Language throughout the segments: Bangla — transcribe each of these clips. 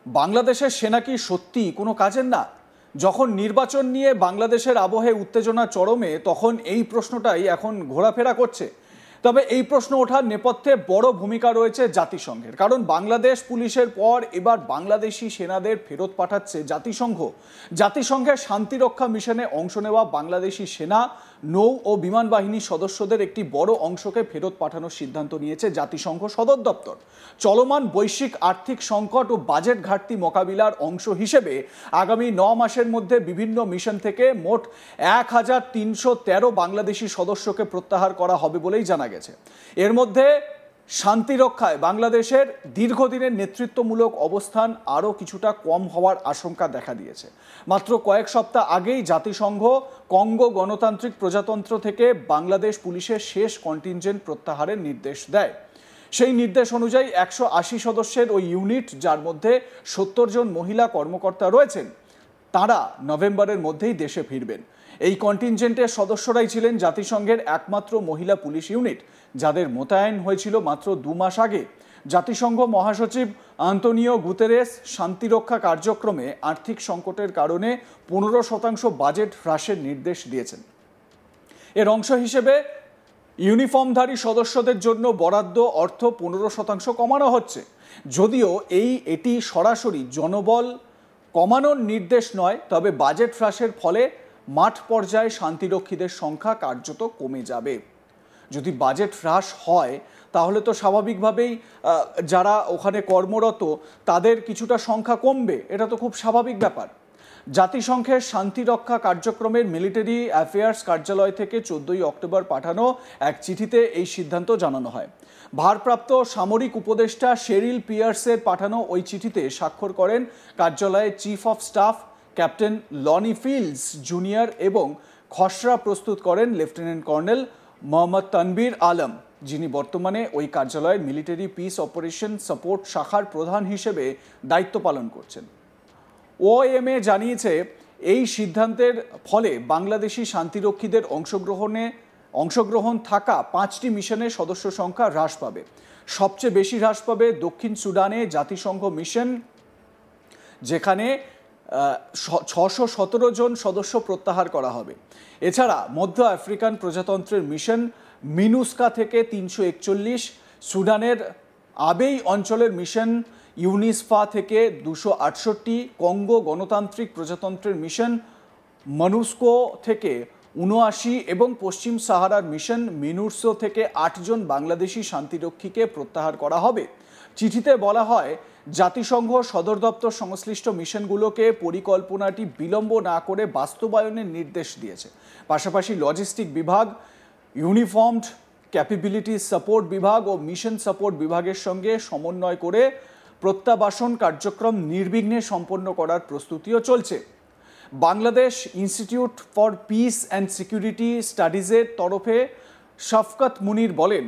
বাংলাদেশের সেনা কি সত্যি কোনো কাজের না? যখন নির্বাচন নিয়ে বাংলাদেশের আবহে উত্তেজনা চরমে, তখন এই প্রশ্নটাই এখন ঘোরাফেরা করছে। তবে এই প্রশ্ন ওঠার নেপথ্যে বড় ভূমিকা রয়েছে জাতিসংঘের, কারণ বাংলাদেশ পুলিশের পর এবার বাংলাদেশি সেনাদের ফেরত পাঠাচ্ছে জাতিসংঘ। জাতিসংঘের শান্তিরক্ষা মিশনে অংশ নেওয়া বাংলাদেশি সেনা, নৌ ও বিমান বাহিনীর সদস্যদের একটি বড় অংশকে ফেরত পাঠানোর সিদ্ধান্ত নিয়েছে জাতিসংঘ সদর দপ্তর। চলমান বৈশ্বিক আর্থিক সংকট ও বাজেট ঘাটতি মোকাবিলার অংশ হিসেবে আগামী 9 মাসের মধ্যে বিভিন্ন মিশন থেকে মোট 1313 বাংলাদেশি সদস্যকে প্রত্যাহার করা হবে বলেই জানা গেছে। এর মধ্যে শান্তিরক্ষায় বাংলাদেশের দীর্ঘদিনের নেতৃত্বমূলক অবস্থান আরও কিছুটা কম হওয়ার আশঙ্কা দেখা দিয়েছে। মাত্র কয়েক সপ্তাহ আগেই জাতিসংঘ কঙ্গো গণতান্ত্রিক প্রজাতন্ত্র থেকে বাংলাদেশ পুলিশের শেষ কন্টিনজেন্ট প্রত্যাহারের নির্দেশ দেয়। সেই নির্দেশ অনুযায়ী 180 সদস্যের ওই ইউনিট, যার মধ্যে 70 জন মহিলা কর্মকর্তা রয়েছেন, তারা নভেম্বরের মধ্যেই দেশে ফিরবেন। এই কন্টিনজেন্টের সদস্যরাই ছিলেন জাতিসংঘের একমাত্র মহিলা পুলিশ ইউনিট, যাদের মোতায়েন হয়েছিল মাত্র 2 মাস আগে। জাতিসংঘ মহাসচিব আন্তোনিও গুতেরেস শান্তিরক্ষা কার্যক্রমে আর্থিক সংকটের কারণে 15% বাজেট হ্রাসের নির্দেশ দিয়েছেন। এর অংশ হিসেবে ইউনিফর্মধারী সদস্যদের জন্য বরাদ্দ অর্থ 15% কমানো হচ্ছে। যদিও এটি সরাসরি জনবল কমানোর নির্দেশ নয়, তবে বাজেট হ্রাসের ফলে মাঠ পর্যায়ে শান্তিরক্ষীদের সংখ্যা কার্যত কমে যাবে। যদি বাজেট হ্রাস হয় তাহলে তো স্বাভাবিকভাবেই যারা ওখানে কর্মরত তাদের কিছুটা সংখ্যা কমবে, এটা তো খুব স্বাভাবিক ব্যাপার। জাতিসংঘের শান্তিরক্ষা কার্যক্রমের মিলিটারি অ্যাফেয়ার্স কার্যালয় থেকে 14 অক্টোবর পাঠানো এক চিঠিতে এই সিদ্ধান্ত জানানো হয়। ভারপ্রাপ্ত সামরিক উপদেষ্টা শেরিল পিয়ার্সের পাঠানো ওই চিঠিতে স্বাক্ষর করেন কার্যালয়ের chief of staff captain lonely fields junior এবং খসড়া প্রস্তুত করেন লেফটেন্যান্ট কর্নেল মোহাম্মদ তানবীর আলম, যিনি বর্তমানে ওই কার্যালয়ের মিলিটারি পিস অপারেশন সাপোর্ট শাখার প্রধান হিসেবে দায়িত্ব পালন করছেন। ওএমএ জানিয়েছে, এই সিদ্ধান্তের ফলে বাংলাদেশি শান্তিরক্ষীদের অংশগ্রহণ থাকা 5টি মিশনের সদস্য সংখ্যা হ্রাস পাবে। সবচেয়ে বেশি হ্রাস পাবে দক্ষিণ সুদানে জাতিসংঘ মিশন, যেখানে 617 জন সদস্য প্রত্যাহার করা হবে। এছাড়া মধ্য আফ্রিকান প্রজাতন্ত্রের মিশন মিনুস্কা থেকে 341, সুদানের আবেই অঞ্চলের মিশন ইউনিসফা থেকে 268, কঙ্গো গণতান্ত্রিক প্রজাতন্ত্রের মিশন মনুস্কো থেকে 79 এবং পশ্চিম সাহারার মিশন মিনুরসো থেকে 8 জন বাংলাদেশি শান্তিরক্ষীকে প্রত্যাহার করা হবে। চিঠিতে বলা হয়, জাতিসংঘ সদর দপ্তর সংশ্লিষ্ট মিশনগুলোকে পরিকল্পনাটি বিলম্ব না করে বাস্তবায়নের নির্দেশ দিয়েছে। পাশাপাশি লজিস্টিক বিভাগ, ইউনিফর্মড ক্যাপাবিলিটি সাপোর্ট বিভাগ ও মিশন সাপোর্ট বিভাগের সঙ্গে সমন্বয় করে প্রত্যাবাসন কার্যক্রম নির্বিঘ্নে সম্পন্ন করার প্রস্তুতিও চলছে। Bangladesh institute for peace and security স্টাডিজের তরফে শফকত মুনির বলেন,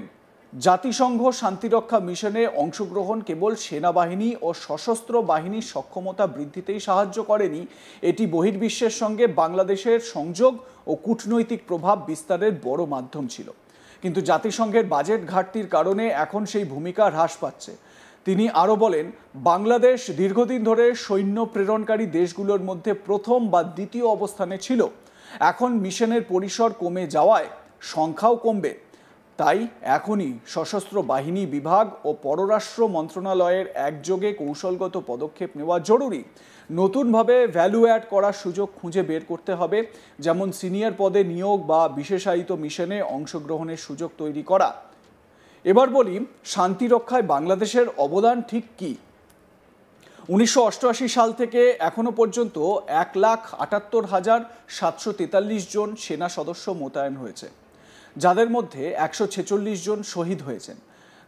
জাতিসংঘ শান্তিরক্ষা মিশনে অংশগ্রহণ কেবল সেনাবাহিনী ও সশস্ত্র বাহিনীর সক্ষমতা বৃদ্ধিতেই সাহায্য করেনি, এটি বহির্বিশ্বের সঙ্গে বাংলাদেশের সংযোগ ও কূটনৈতিক প্রভাব বিস্তারের বড় মাধ্যম ছিল। কিন্তু জাতিসংঘের বাজেট ঘাটতির কারণে এখন সেই ভূমিকা হ্রাস পাচ্ছে। তিনি আরও বলেন, বাংলাদেশ দীর্ঘদিন ধরে সৈন্য প্রেরণকারী দেশগুলোর মধ্যে প্রথম বা দ্বিতীয় অবস্থানে ছিল। এখন মিশনের পরিসর কমে যাওয়ায় সংখ্যাও কমবে। তাই এখনই সশস্ত্র বাহিনী বিভাগ ও পররাষ্ট্র মন্ত্রণালয়ের একযোগে কৌশলগত পদক্ষেপ নেওয়া জরুরি। নতুনভাবে ভ্যালু অ্যাড করার সুযোগ খুঁজে বের করতে হবে, যেমন সিনিয়র পদে নিয়োগ বা বিশেষায়িত মিশনে অংশগ্রহণের সুযোগ তৈরি করা। এবার বলি, শান্তিরক্ষায় বাংলাদেশের অবদান ঠিক কী? 1988 সাল থেকে এখনো পর্যন্ত 1,78,743 জন সেনা সদস্য মোতায়েন হয়েছে, যাদের মধ্যে 146 জন শহীদ হয়েছেন।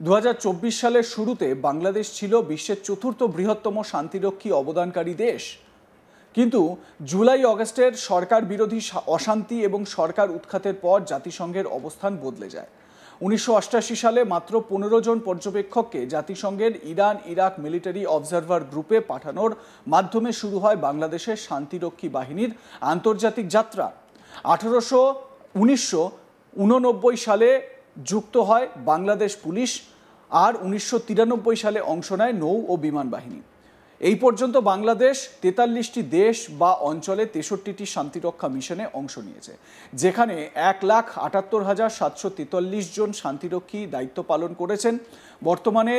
2024 সালের শুরুতে বাংলাদেশ ছিল বিশ্বের 4র্থ বৃহত্তম শান্তিরক্ষী অবদানকারী দেশ। কিন্তু জুলাই অগস্টের সরকার বিরোধী অশান্তি এবং সরকার উৎখাতের পর জাতিসংঘের অবস্থান বদলে যায়। 1988 সালে মাত্র 15 জন পর্যবেক্ষককে জাতিসংঘের ইরান ইরাক মিলিটারি অবজারভার গ্রুপে পাঠানোর মাধ্যমে শুরু হয় বাংলাদেশের শান্তিরক্ষী বাহিনীর আন্তর্জাতিক যাত্রা। 1989 সালে যুক্ত হয় বাংলাদেশ পুলিশ, আর 1993 সালে অংশ নেয় নৌ ও বিমান বাহিনী। এই পর্যন্ত বাংলাদেশ 43টি দেশ বা অঞ্চলে 63টি শান্তিরক্ষা মিশনে অংশ নিয়েছে, যেখানে 1,78,743 জন শান্তিরক্ষী দায়িত্ব পালন করেছেন। বর্তমানে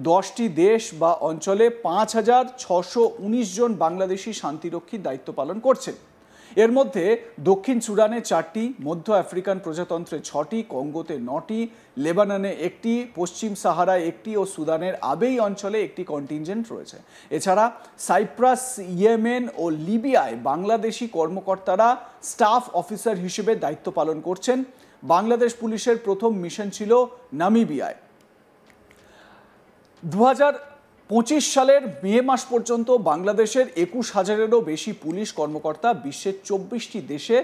10টি দেশ বা অঞ্চলে 5,619 জন বাংলাদেশি শান্তিরক্ষী দায়িত্ব পালন করছেন। এর মধ্যে দক্ষিণ সুদানে 4টি, মধ্য আফ্রিকান প্রজাতন্ত্রে 6টি, কঙ্গোতে 9টি, লেবাননে 1টি, পশ্চিম সাহারায় 1টি ও সুদানের আবেই অঞ্চলে 1টি কন্টিনজেন্ট রয়েছে। এছাড়া সাইপ্রাস, ইয়েমেন ও লিবিয়ায় বাংলাদেশি কর্মকর্তারা স্টাফ অফিসার হিসেবে দায়িত্ব পালন করছেন। বাংলাদেশ পুলিশের প্রথম মিশন ছিল নামিবিয়ায়। 2025 সালের মে মাস পর্যন্ত বাংলাদেশের 21,000-এরও বেশি পুলিশ কর্মকর্তা বিশ্বের 24টি দেশে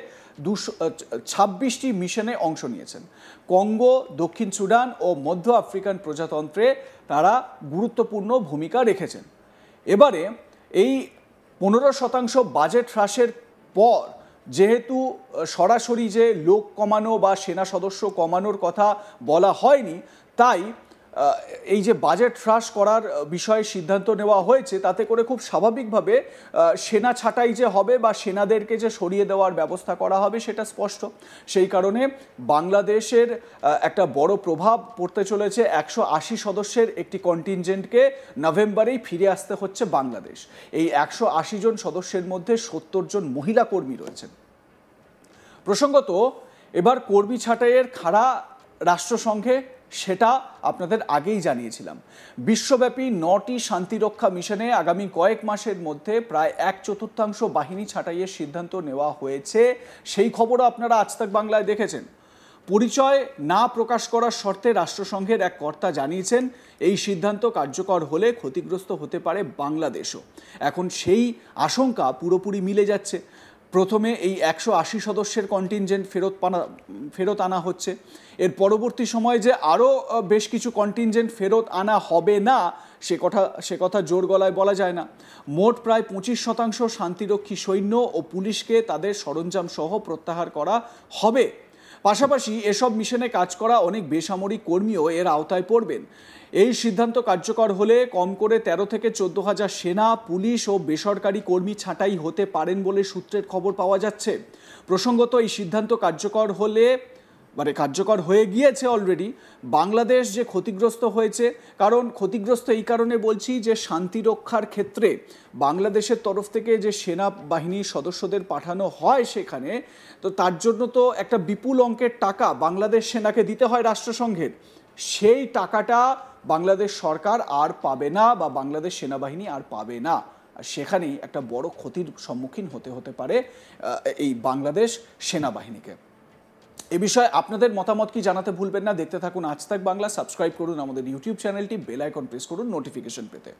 226টি মিশনে অংশ নিয়েছেন। কঙ্গো, দক্ষিণ সুদান ও মধ্য আফ্রিকান প্রজাতন্ত্রে তারা গুরুত্বপূর্ণ ভূমিকা রেখেছেন। এবারে এই 15% বাজেট হ্রাসের পর যেহেতু সরাসরি যে লোক কমানো বা সেনা সদস্য কমানোর কথা বলা হয়নি, তাই এই যে বাজেট হ্রাস করার বিষয়ে সিদ্ধান্ত নেওয়া হয়েছে, তাতে করে খুব স্বাভাবিকভাবে সেনা ছাঁটাই যে হবে বা সেনাদেরকে যে সরিয়ে দেওয়ার ব্যবস্থা করা হবে সেটা স্পষ্ট। সেই কারণে বাংলাদেশের একটা বড় প্রভাব পড়তে চলেছে। 180 সদস্যের একটি কন্টিনজেন্টকে নভেম্বরেই ফিরে আসতে হচ্ছে বাংলাদেশ। এই 180 জন সদস্যের মধ্যে 70 জন মহিলা কর্মী রয়েছেন। প্রসঙ্গত, এবার কর্মী ছাঁটাইয়ের খাড়া রাষ্ট্রসংঘে, সেটা আপনাদের আগেই জানিয়েছিলাম। বিশ্বব্যাপী 9টি শান্তিরক্ষা মিশনে আগামী কয়েক মাসের মধ্যে প্রায় 1/4 বাহিনী ছাঁটাইয়ের সিদ্ধান্ত নেওয়া হয়েছে। সেই খবরও আপনারা আজ তাক বাংলায় দেখেছেন। পরিচয় না প্রকাশ করার শর্তে রাষ্ট্রসংঘের এক কর্তা জানিয়েছেন, এই সিদ্ধান্ত কার্যকর হলে ক্ষতিগ্রস্ত হতে পারে বাংলাদেশও। এখন সেই আশঙ্কা পুরোপুরি মিলে যাচ্ছে। প্রথমে এই 180 সদস্যের কন্টিনজেন্ট ফেরত আনা হচ্ছে। এর পরবর্তী সময়ে যে আরও বেশ কিছু কন্টিনজেন্ট ফেরত আনা হবে না, সে কথা জোর গলায় বলা যায় না। মোট প্রায় 25% শান্তিরক্ষী সৈন্য ও পুলিশকে তাদের সরঞ্জাম সহ প্রত্যাহার করা হবে। পাশাপাশি এসব মিশনে কাজ করা অনেক বেসামরিক কর্মীও এর আওতায় পড়বেন। এই সিদ্ধান্ত কার্যকর হলে কম করে 13 থেকে 14,000 সেনা, পুলিশ ও বেসরকারি কর্মী ছাঁটাই হতে পারেন বলে সূত্রের খবর পাওয়া যাচ্ছে। প্রসঙ্গত, এই সিদ্ধান্ত কার্যকর হয়ে গিয়েছে অলরেডি। বাংলাদেশ যে ক্ষতিগ্রস্ত হয়েছে, কারণ ক্ষতিগ্রস্ত এই কারণে বলছি যে শান্তি রক্ষার ক্ষেত্রে বাংলাদেশের তরফ থেকে যে সেনাবাহিনীর সদস্যদের পাঠানো হয় সেখানে, তো তার জন্য তো একটা বিপুল অঙ্কের টাকা বাংলাদেশ সেনাকে দিতে হয় রাষ্ট্রসংঘের। সেই টাকাটা বাংলাদেশ সরকার আর পাবে না বা বাংলাদেশ সেনাবাহিনী আর পাবে না। আর সেখানেই একটা বড় ক্ষতির সম্মুখীন হতে পারে এই বাংলাদেশ সেনাবাহিনীকে। এ বিষয়ে আপনাদের মতামত কি জানাতে ভুলবেন না। দেখতে থাকুন আজ তাক বাংলা, সাবস্ক্রাইব করুন আমাদের ইউটিউব চ্যানেলটি, বেল আইকন প্রেস করুন নোটিফিকেশন পেতে।